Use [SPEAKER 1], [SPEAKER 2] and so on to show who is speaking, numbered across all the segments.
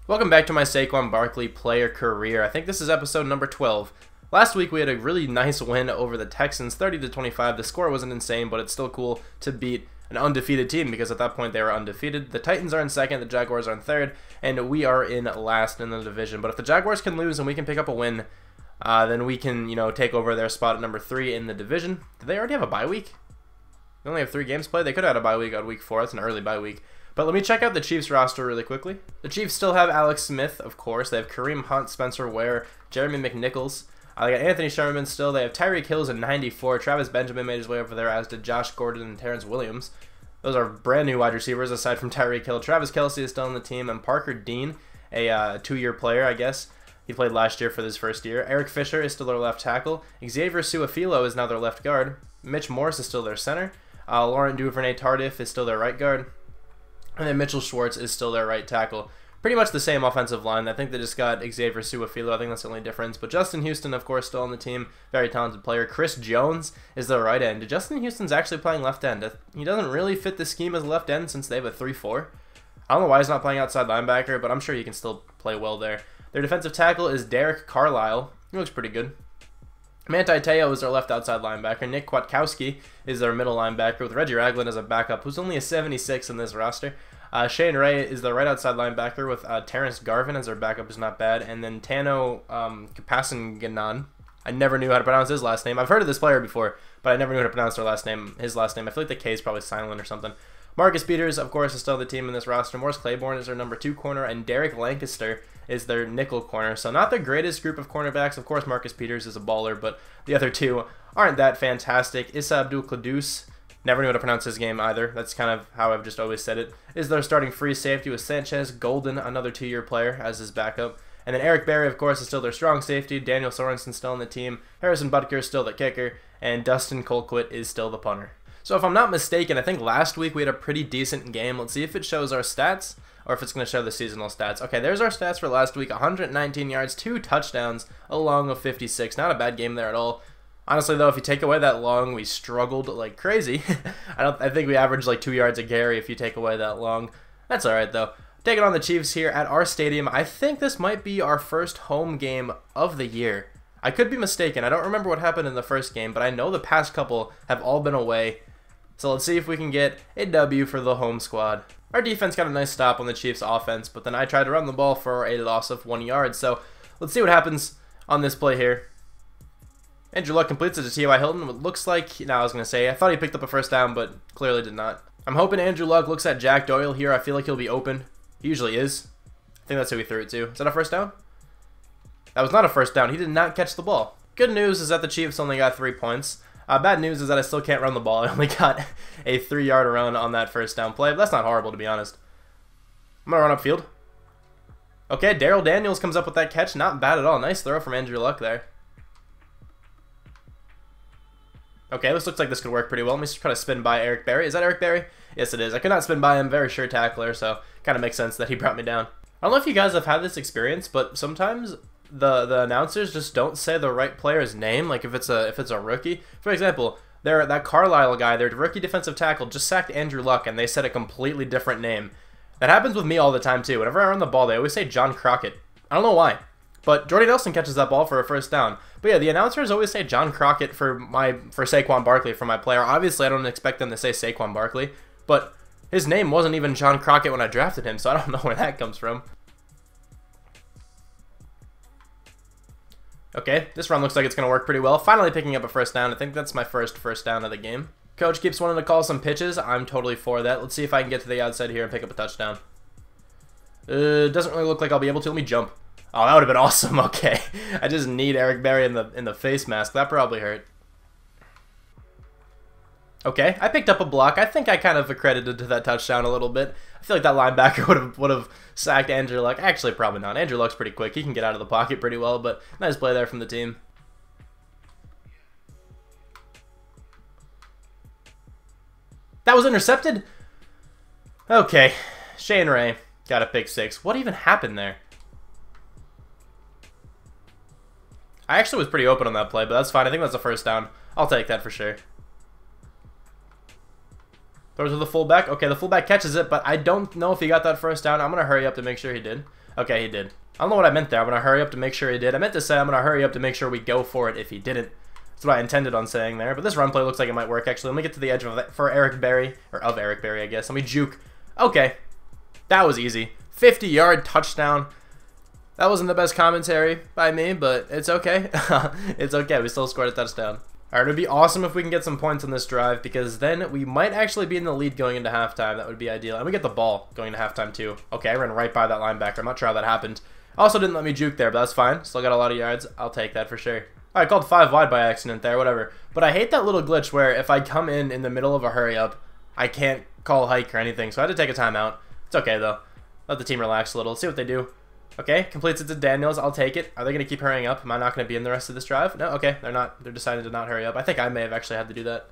[SPEAKER 1] Welcome back to my Saquon Barkley player career. I think this is episode number 12. Last week we had a really nice win over the Texans, 30-25. The score wasn't insane, but it's still cool to beat an undefeated team because at that point they were undefeated. The Titans are in second, the Jaguars are in third, and we are in last in the division. But if the Jaguars can lose and we can pick up a win, then we can, take over their spot at number 3 in the division. Do they already have a bye week? They only have 3 games played. They could have had a bye week on week 4. That's an early bye week. But let me check out the Chiefs roster really quickly. The Chiefs still have Alex Smith, of course. They have Kareem Hunt, Spencer Ware, Jeremy McNichols. They got Anthony Sherman still. They have Tyreek Hill's at 94. Travis Benjamin made his way over there, as did Josh Gordon and Terrence Williams. Those are brand new wide receivers aside from Tyreek Hill. Travis Kelce is still on the team, and Parker Dean, a 2-year player, I guess. He played last year for his first year. Eric Fisher is still their left tackle. Xavier Su'a-Filo is now their left guard. Mitch Morse is still their center. Laurent Duvernay-Tardif is still their right guard. And then Mitchell Schwartz is still their right tackle. Pretty much the same offensive line. I think they just got Xavier Su'a-Filo. I think that's the only difference. But Justin Houston, of course, still on the team. Very talented player. Chris Jones is their right end. Justin Houston's actually playing left end. He doesn't really fit the scheme as left end since they have a 3-4. I don't know why he's not playing outside linebacker, but I'm sure he can still play well there. Their defensive tackle is Derek Carlisle. He looks pretty good. Manti Te'o is their left outside linebacker. Nick Kwiatkowski is their middle linebacker with Reggie Ragland as a backup, who's only a 76 in this roster. Shane Ray is the right outside linebacker with Terrence Garvin as their backup, is not bad. And then Tano Kapasanganan. I never knew how to pronounce his last name. I've heard of this player before, but I never knew how to pronounce his last name. I feel like the K is probably silent or something. Marcus Peters, of course, is still the team in this roster. Morris Claiborne is their number 2 corner, and Derek Lancaster is their nickel corner. So not the greatest group of cornerbacks. Of course, Marcus Peters is a baller, but the other 2 aren't that fantastic. Issa Abdul-Quddus, never knew how to pronounce his game either. That's kind of how I've just always said it. Is their starting free safety with Sanchez Golden, another 2-year player, as his backup. And then Eric Berry, of course, is still their strong safety. Daniel Sorensen still on the team. Harrison Butker is still the kicker. And Dustin Colquitt is still the punter. So if I'm not mistaken, I think last week we had a pretty decent game. Let's see if it shows our stats or if it's going to show the seasonal stats. Okay, there's our stats for last week. 119 yards, 2 touchdowns, a long of 56. Not a bad game there at all. Honestly, though, if you take away that long, we struggled like crazy. I think we averaged like 2 yards a carry if you take away that long. That's all right, though. Taking on the Chiefs here at our stadium. I think this might be our first home game of the year. I could be mistaken. I don't remember what happened in the first game, but I know the past couple have all been away. So let's see if we can get a W for the home squad. Our defense got a nice stop on the Chiefs' offense, but then I tried to run the ball for a loss of 1 yard. So let's see what happens on this play here. Andrew Luck completes it to T.Y. Hilton. It looks like, I thought he picked up a first down, but clearly did not. I'm hoping Andrew Luck looks at Jack Doyle here. I feel like he'll be open. He usually is. I think that's who he threw it to. Is that a first down? That was not a first down. He did not catch the ball. Good news is that the Chiefs only got 3 points. Bad news is that I still can't run the ball. I only got a 3-yard run on that first down play, but that's not horrible, to be honest. I'm going to run upfield. Okay, Darrell Daniels comes up with that catch. Not bad at all. Nice throw from Andrew Luck there. Okay, this looks like this could work pretty well. Let me try to spin by Eric Berry. Is that Eric Berry? Yes, it is. I could not spin by him. Very sure tackler, so kind of makes sense that he brought me down. I don't know if you guys have had this experience, but sometimes the announcers just don't say the right player's name. Like if it's a rookie, for example, that Carlisle guy, their rookie defensive tackle, just sacked Andrew Luck, and they said a completely different name. That happens with me all the time too. Whenever I run the ball, they always say John Crockett. I don't know why, but Jordy Nelson catches that ball for a first down. But yeah, the announcers always say John Crockett for Saquon Barkley for my player. Obviously, I don't expect them to say Saquon Barkley, but his name wasn't even John Crockett when I drafted him, so I don't know where that comes from. Okay, this run looks like it's going to work pretty well. Finally picking up a first down. I think that's my first down of the game. Coach keeps wanting to call some pitches. I'm totally for that. Let's see if I can get to the outside here and pick up a touchdown. Doesn't really look like I'll be able to. Let me jump. Oh, that would have been awesome. Okay. I just need Eric Berry in the face mask. That probably hurt. Okay, I picked up a block. I think I kind of accredited to that touchdown a little bit. I feel like that linebacker would have sacked Andrew Luck. Actually, probably not. Andrew Luck's pretty quick. He can get out of the pocket pretty well, but nice play there from the team. That was intercepted? Okay, Shane Ray got a pick six. What even happened there? I actually was pretty open on that play, but that's fine. I think that's a first down. I'll take that for sure. Throws to the fullback. Okay, the fullback catches it, but I don't know if he got that first down. I'm going to hurry up to make sure he did. Okay, he did. I don't know what I meant there. I'm going to hurry up to make sure he did. I meant to say I'm going to hurry up to make sure we go for it if he didn't. That's what I intended on saying there. But this run play looks like it might work, actually. Let me get to the edge of it for Eric Berry. Or of Eric Berry, I guess. Let me juke. Okay. That was easy. 50-yard touchdown. That wasn't the best commentary by me, but it's okay. It's okay. We still scored a touchdown. Alright, it would be awesome if we can get some points on this drive, because then we might actually be in the lead going into halftime. That would be ideal. And we get the ball going into halftime, too. Okay, I ran right by that linebacker. I'm not sure how that happened. Also didn't let me juke there, but that's fine. Still got a lot of yards. I'll take that for sure. I called 5 wide by accident there, whatever. But I hate that little glitch where if I come in the middle of a hurry-up, I can't call hike or anything, so I had to take a timeout. It's okay, though. Let the team relax a little. Let's see what they do. Okay, completes it to Daniels. I'll take it. Are they going to keep hurrying up? Am I not going to be in the rest of this drive? No? Okay, they're not. They're deciding to not hurry up. I think I may have actually had to do that.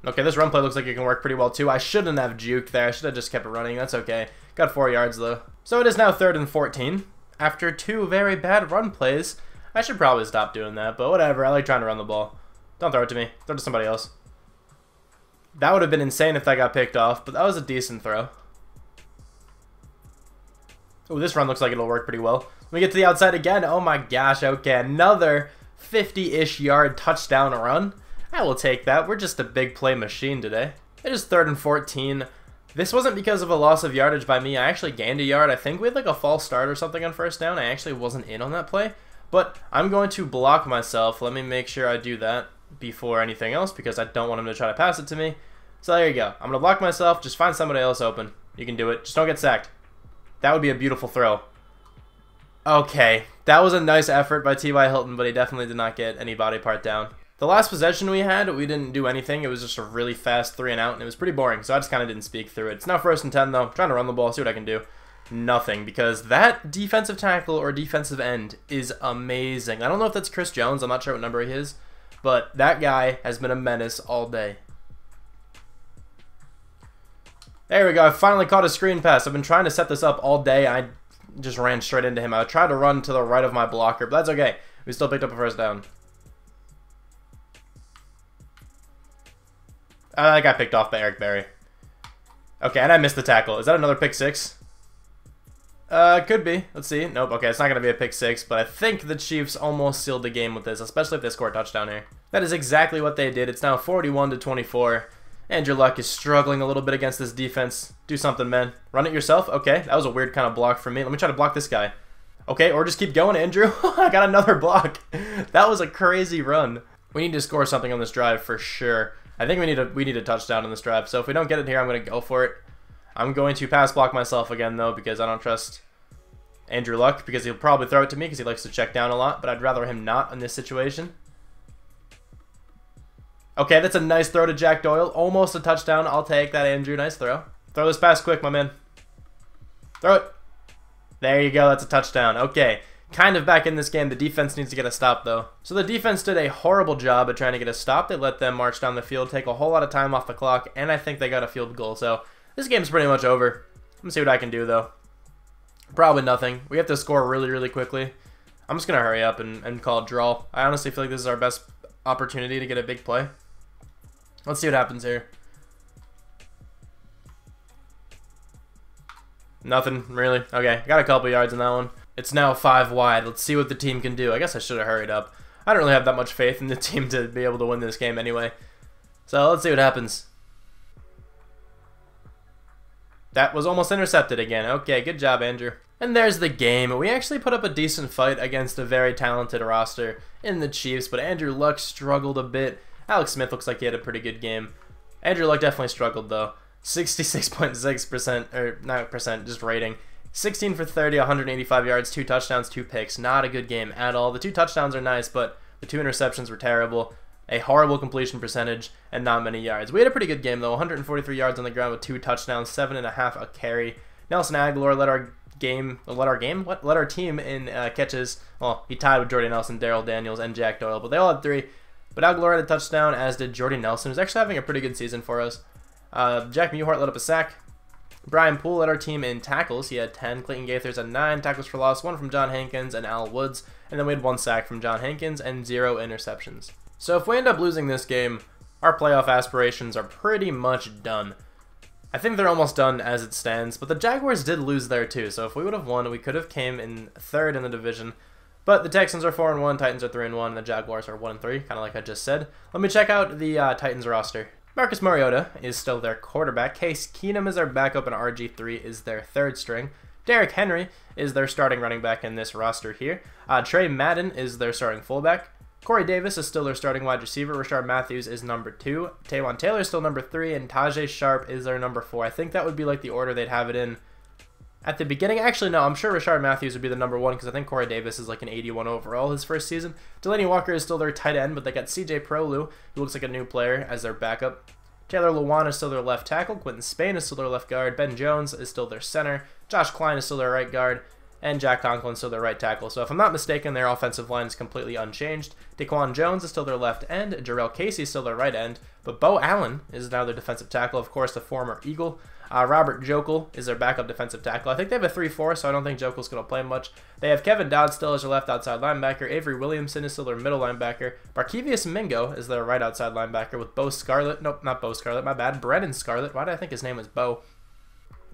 [SPEAKER 1] Okay, this run play looks like it can work pretty well, too. I shouldn't have juked there. I should have just kept it running. That's okay. Got 4 yards, though. So it is now 3rd and 14. After 2 very bad run plays, I should probably stop doing that, but whatever. I like trying to run the ball. Don't throw it to me. Throw it to somebody else. That would have been insane if that got picked off, but that was a decent throw. Oh, this run looks like it'll work pretty well. Let me get to the outside again. Oh my gosh, okay. Another 50-ish yard touchdown run. I will take that. We're just a big play machine today. It is 3rd and 14. This wasn't because of a loss of yardage by me. I actually gained a yard. I think we had like a false start or something on first down. I actually wasn't in on that play. But I'm going to block myself. Let me make sure I do that before anything else, because I don't want him to try to pass it to me. So there you go. I'm going to block myself. Just find somebody else open. You can do it. Just don't get sacked. That would be a beautiful throw. Okay. That was a nice effort by T.Y. Hilton, but he definitely did not get any body part down. The last possession we had, we didn't do anything. It was just a really fast 3 and out, and it was pretty boring, so I just kind of didn't speak through it. It's now 1st and 10, though. I'm trying to run the ball, see what I can do. Nothing, because that defensive tackle or defensive end is amazing. I don't know if that's Chris Jones. I'm not sure what number he is, but that guy has been a menace all day. There we go. I finally caught a screen pass. I've been trying to set this up all day. I just ran straight into him. I tried to run to the right of my blocker, but that's okay. We still picked up a first down. I got picked off by Eric Berry. Okay, and I missed the tackle. Is that another pick 6? Could be. Let's see. Nope. Okay, it's not going to be a pick 6, but I think the Chiefs almost sealed the game with this, especially if they score a touchdown here. That is exactly what they did. It's now 41-24. Andrew Luck is struggling a little bit against this defense. Do something, man. Run it yourself? Okay, that was a weird kind of block for me. Let me try to block this guy. Okay, or just keep going, Andrew. I got another block. That was a crazy run. We need to score something on this drive for sure. I think we need a touchdown on this drive. So if we don't get it here, I'm going to go for it. I'm going to pass block myself again, though, because I don't trust Andrew Luck, because he'll probably throw it to me because he likes to check down a lot, but I'd rather him not in this situation. Okay, that's a nice throw to Jack Doyle. Almost a touchdown. I'll take that, Andrew. Nice throw. Throw this pass quick, my man. Throw it. There you go. That's a touchdown. Okay. Kind of back in this game. The defense needs to get a stop, though. So the defense did a horrible job at trying to get a stop. They let them march down the field, take a whole lot of time off the clock, and I think they got a field goal. So this game's pretty much over. Let me see what I can do, though. Probably nothing. We have to score really, really quickly. I'm just going to hurry up and call it draw. I honestly feel like this is our best opportunity to get a big play. Let's see what happens here. Nothing, really. Okay, got a couple yards in that one. It's now 5 wide. Let's see what the team can do. I guess I should have hurried up. I don't really have that much faith in the team to be able to win this game anyway. So let's see what happens. That was almost intercepted again. Okay, good job, Andrew. And there's the game. We actually put up a decent fight against a very talented roster in the Chiefs, but Andrew Luck struggled a bit. Alex Smith looks like he had a pretty good game. Andrew Luck definitely struggled, though. 66.6%, or not percent, just rating. 16 for 30, 185 yards, 2 touchdowns, 2 picks. Not a good game at all. The 2 touchdowns are nice, but the 2 interceptions were terrible. A horrible completion percentage, and not many yards. We had a pretty good game, though. 143 yards on the ground with 2 touchdowns, 7.5 a carry. Nelson Aguilar led our team in catches. Well, he tied with Jordy Nelson, Darrell Daniels, and Jack Doyle, but they all had 3. But Aguilar had a touchdown, as did Jordy Nelson, who's actually having a pretty good season for us. Jack Mewhart led up a sack. Brian Poole led our team in tackles. He had 10. Clayton Gaithers had 9 tackles for loss, 1 from John Hankins and Al Woods. And then we had 1 sack from John Hankins and 0 interceptions. So if we end up losing this game, our playoff aspirations are pretty much done. I think they're almost done as it stands, but the Jaguars did lose there too, so if we would have won, we could have came in third in the division. But the Texans are 4-1, Titans are 3-1, and the Jaguars are 1-3, kind of like I just said. Let me check out the Titans roster. Marcus Mariota is still their quarterback. Case Keenum is their backup, and RG3 is their third string. Derrick Henry is their starting running back in this roster here. Trey Madden is their starting fullback. Corey Davis is still their starting wide receiver. Rashard Matthews is number 2. Taywan Taylor is still number 3, and Tajay Sharp is their number 4. I think that would be like the order they'd have it in at the beginning. Actually, no, I'm sure Rashard Matthews would be the number 1 because I think Corey Davis is like an 81 overall his first season. Delaney Walker is still their tight end, but they got CJ Prolu, who looks like a new player, as their backup. Taylor Lewan is still their left tackle. Quentin Spain is still their left guard. Ben Jones is still their center. Josh Klein is still their right guard. And Jack Conklin is still their right tackle. So if I'm not mistaken, their offensive line is completely unchanged. Daquan Jones is still their left end. Jarrell Casey is still their right end. But Bo Allen is now their defensive tackle, of course, the former Eagle. Robert Jokel is their backup defensive tackle. I think they have a 3-4, so I don't think Jokel's going to play much. They have Kevin Dodd still as their left outside linebacker. Avery Williamson is still their middle linebacker. Barkevius Mingo is their right outside linebacker with Bo Scarlett. Nope, not Bo Scarlett, my bad. Brennan Scarlett. Why did I think his name was Bo?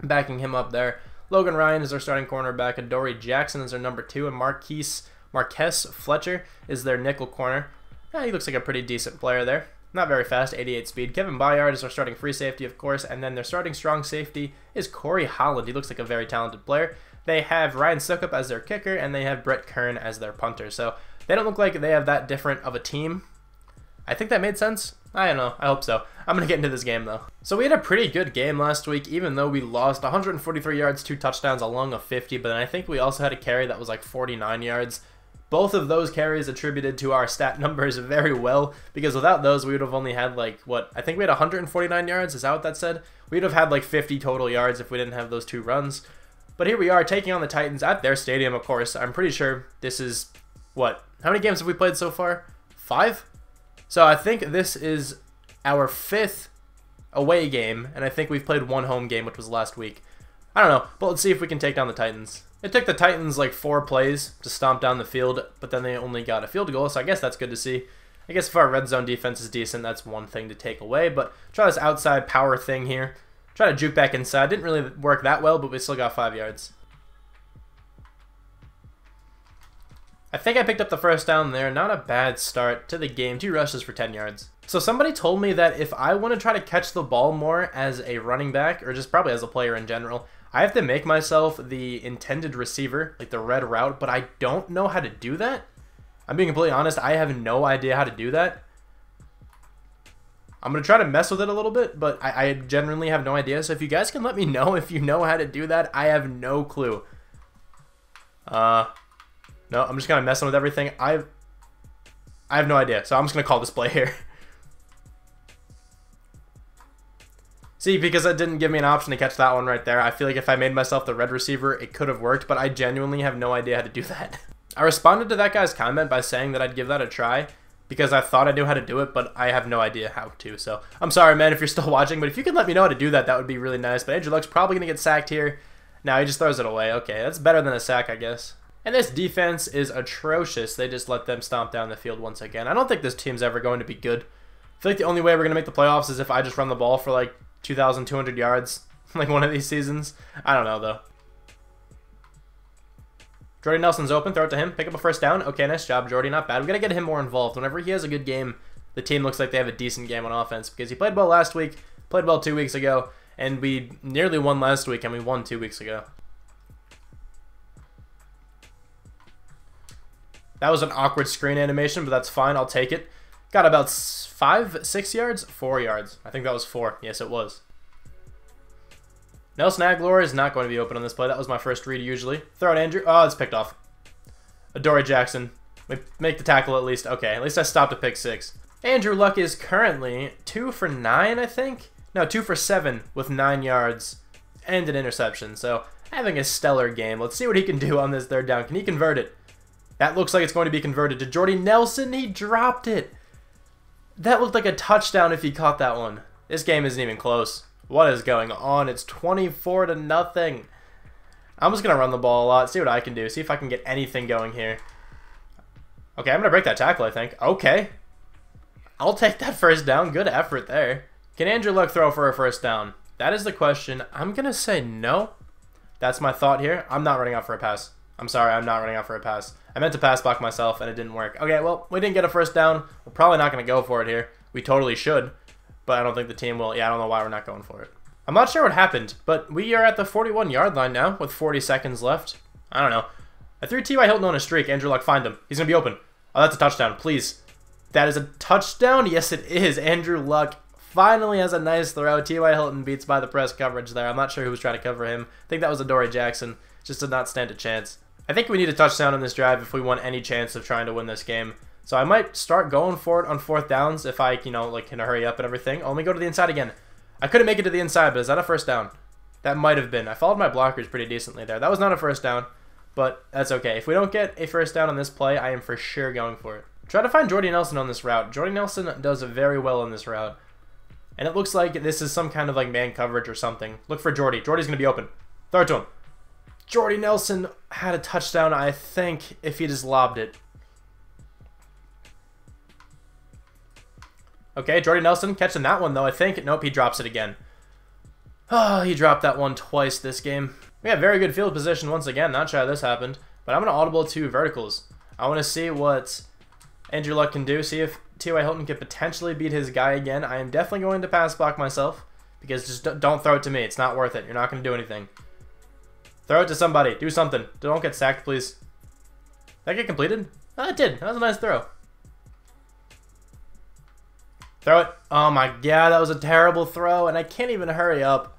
[SPEAKER 1] Backing him up there. Logan Ryan is their starting cornerback. Adoree Jackson is their number 2. And Marquez Fletcher is their nickel corner. He looks like a pretty decent player there. Not very fast, 88 speed. Kevin Byard is our starting free safety, of course, and then their starting strong safety is Corey Holland. He looks like a very talented player. They have Ryan Suckup as their kicker, and they have Brett Kern as their punter. So they don't look like they have that different of a team. I think that made sense. I don't know. I hope so. I'm going to get into this game, though. So we had a pretty good game last week, even though we lost 143 yards, 2 touchdowns, a long of 50, but then I think we also had a carry that was like 49 yards. Both of those carries attributed to our stat numbers very well, because without those, we would have only had like, what, I think we had 149 yards, is that what that said? We'd have had like 50 total yards if we didn't have those 2 runs. But here we are, taking on the Titans at their stadium, of course. I'm pretty sure this is, what, how many games have we played so far? 5? So I think this is our 5th away game, and I think we've played 1 home game, which was last week. I don't know, but let's see if we can take down the Titans. It took the Titans like 4 plays to stomp down the field, but then they only got a field goal, so I guess that's good to see. I guess if our red zone defense is decent, that's one thing to take away, but try this outside power thing here. Try to juke back inside. Didn't really work that well, but we still got 5 yards. I think I picked up the first down there. Not a bad start to the game. 2 rushes for 10 yards. So somebody told me that if I want to try to catch the ball more as a running back, or just probably as a player in general, I have to make myself the intended receiver, like the red route, but I don't know how to do that. I'm being completely honest, I have no idea how to do that. I'm going to try to mess with it a little bit, but I genuinely have no idea. So if you guys can let me know if you know how to do that, I have no clue. No, I'm just kind of messing with everything. I have no idea, so I'm just going to call this play here. See, because it didn't give me an option to catch that one right there, I feel like if I made myself the red receiver, it could have worked, but I genuinely have no idea how to do that. I responded to that guy's comment by saying that I'd give that a try, because I thought I knew how to do it, but I have no idea how to. So I'm sorry, man, if you're still watching, but if you can let me know how to do that, that would be really nice. But Andrew Luck's probably going to get sacked here. Now he just throws it away. Okay, that's better than a sack, I guess. And this defense is atrocious. They just let them stomp down the field once again. I don't think this team's ever going to be good. I feel like the only way we're going to make the playoffs is if I just run the ball for like 2,200 yards, like one of these seasons. I don't know, though. Jordy Nelson's open. Throw it to him. Pick up a first down. Okay, nice job, Jordy. Not bad. We've got to get him more involved. Whenever he has a good game, the team looks like they have a decent game on offense, because he played well last week, played well 2 weeks ago, and we nearly won last week, and we won 2 weeks ago. That was an awkward screen animation, but that's fine. I'll take it. Got about 6 yards? 4 yards. I think that was 4. Yes, it was. Nelson Aguilar is not going to be open on this play. That was my first read usually. Throw it, Andrew. Oh, it's picked off. Adoree Jackson. We make the tackle at least. Okay, at least I stopped a pick 6. Andrew Luck is currently 2 for 9, I think? No, 2 for 7 with 9 yards and an interception. So, having a stellar game. Let's see what he can do on this third down. Can he convert it? That looks like it's going to be converted to Jordy Nelson. He dropped it. That looked like a touchdown if he caught that one. This game isn't even close. What is going on? It's 24-0. I'm just going to run the ball a lot, see what I can do, see if I can get anything going here. Okay, I'm going to break that tackle, I think. Okay. I'll take that first down. Good effort there. Can Andrew Luck throw for a first down? That is the question. I'm going to say no. That's my thought here. I'm not running out for a pass. I'm sorry, I'm not running out for a pass. I meant to pass block myself, and it didn't work. Okay, well, we didn't get a first down. We're probably not going to go for it here. We totally should, but I don't think the team will. Yeah, I don't know why we're not going for it. I'm not sure what happened, but we are at the 41-yard line now with 40 seconds left. I don't know. I threw T.Y. Hilton on a streak. Andrew Luck, find him. He's going to be open. Oh, that's a touchdown. Please. That is a touchdown? Yes, it is. Andrew Luck finally has a nice throw. T.Y. Hilton beats by the press coverage there. I'm not sure who was trying to cover him. I think that was Adoree Jackson. Just did not stand a chance. I think we need a touchdown on this drive if we want any chance of trying to win this game. So I might start going for it on 4th downs if I, can hurry up and everything. Oh, let me go to the inside again. I couldn't make it to the inside, but is that a first down? That might have been. I followed my blockers pretty decently there. That was not a first down, but that's okay. If we don't get a first down on this play, I am for sure going for it. Try to find Jordy Nelson on this route. Jordy Nelson does very well on this route. And it looks like this is some kind of man coverage or something. Look for Jordy. Jordy's going to be open. Throw it to him. Jordy Nelson had a touchdown, I think, if he just lobbed it. Okay, Jordy Nelson catching that one, though, I think. Nope, he drops it again. Oh, he dropped that one twice this game. We have very good field position once again. Not sure how this happened. But I'm going to audible 2 verticals. I want to see what Andrew Luck can do. See if T.Y. Hilton can potentially beat his guy again. I am definitely going to pass block myself. Because just don't throw it to me. It's not worth it. You're not going to do anything. Throw it to somebody. Do something. Don't get sacked, please. Did that get completed? Oh, it did. That was a nice throw. Throw it. Oh my god, that was a terrible throw, and I can't even hurry up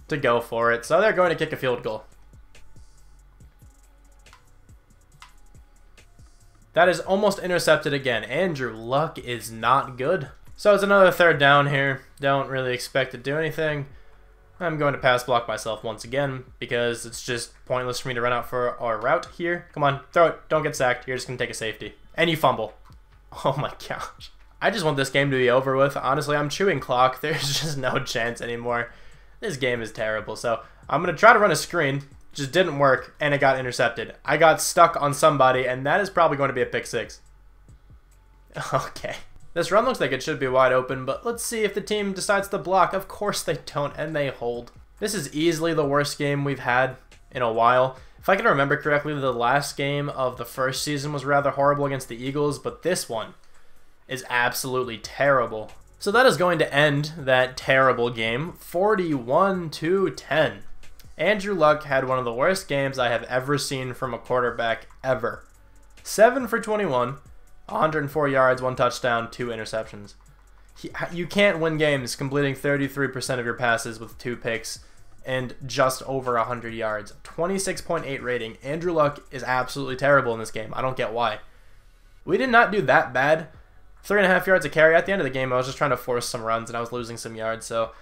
[SPEAKER 1] to go for it. So they're going to kick a field goal. That is almost intercepted again. Andrew Luck is not good. So it's another 3rd down here. Don't really expect to do anything. I'm going to pass block myself once again because it's just pointless for me to run out for our route here. Come on, throw it. Don't get sacked. You're just going to take a safety. And you fumble. Oh my gosh. I just want this game to be over with. Honestly, I'm chewing clock. There's just no chance anymore. This game is terrible. So I'm going to try to run a screen. Just didn't work, and it got intercepted. I got stuck on somebody, and that is probably going to be a pick 6. Okay. This run looks like it should be wide open, but let's see if the team decides to block. Of course they don't, and they hold. This is easily the worst game we've had in a while. If I can remember correctly, the last game of the first season was rather horrible against the Eagles, but this one is absolutely terrible. So that is going to end that terrible game, 41-10. Andrew Luck had one of the worst games I have ever seen from a quarterback ever. 7 for 21. 104 yards, 1 touchdown, 2 interceptions. You can't win games completing 33% of your passes with 2 picks and just over 100 yards. 26.8 rating. Andrew Luck is absolutely terrible in this game. I don't get why. We did not do that bad. 3.5 yards a carry. At the end of the game, I was just trying to force some runs and I was losing some yards, so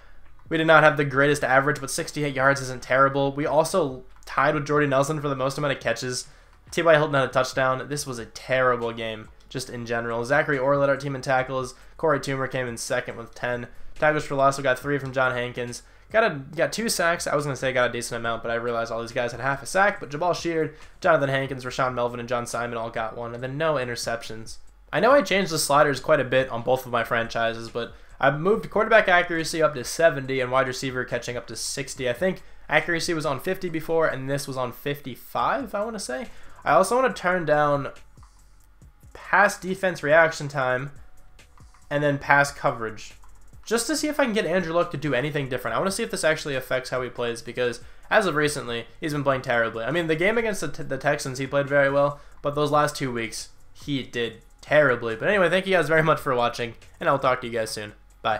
[SPEAKER 1] we did not have the greatest average, but 68 yards isn't terrible. We also tied with Jordy Nelson for the most amount of catches. T.Y. Hilton had a touchdown. This was a terrible game. Just in general. Zachary Orr led our team in tackles. Corey Toomer came in 2nd with 10. Tackles for loss, we got 3 from John Hankins. Got 2 sacks. I was going to say got a decent amount, but I realized all these guys had half a sack. But Jabal Sheard, Jonathan Hankins, Rashawn Melvin, and John Simon all got 1. And then no interceptions. I know I changed the sliders quite a bit on both of my franchises, but I've moved quarterback accuracy up to 70 and wide receiver catching up to 60. I think accuracy was on 50 before, and this was on 55, I want to say. I also want to turn down pass defense reaction time, and then pass coverage, just to see if I can get Andrew Luck to do anything different. I want to see if this actually affects how he plays, because as of recently, he's been playing terribly. I mean, the game against the Texans, he played very well, but those last 2 weeks, he did terribly. But anyway, thank you guys very much for watching, and I'll talk to you guys soon. Bye.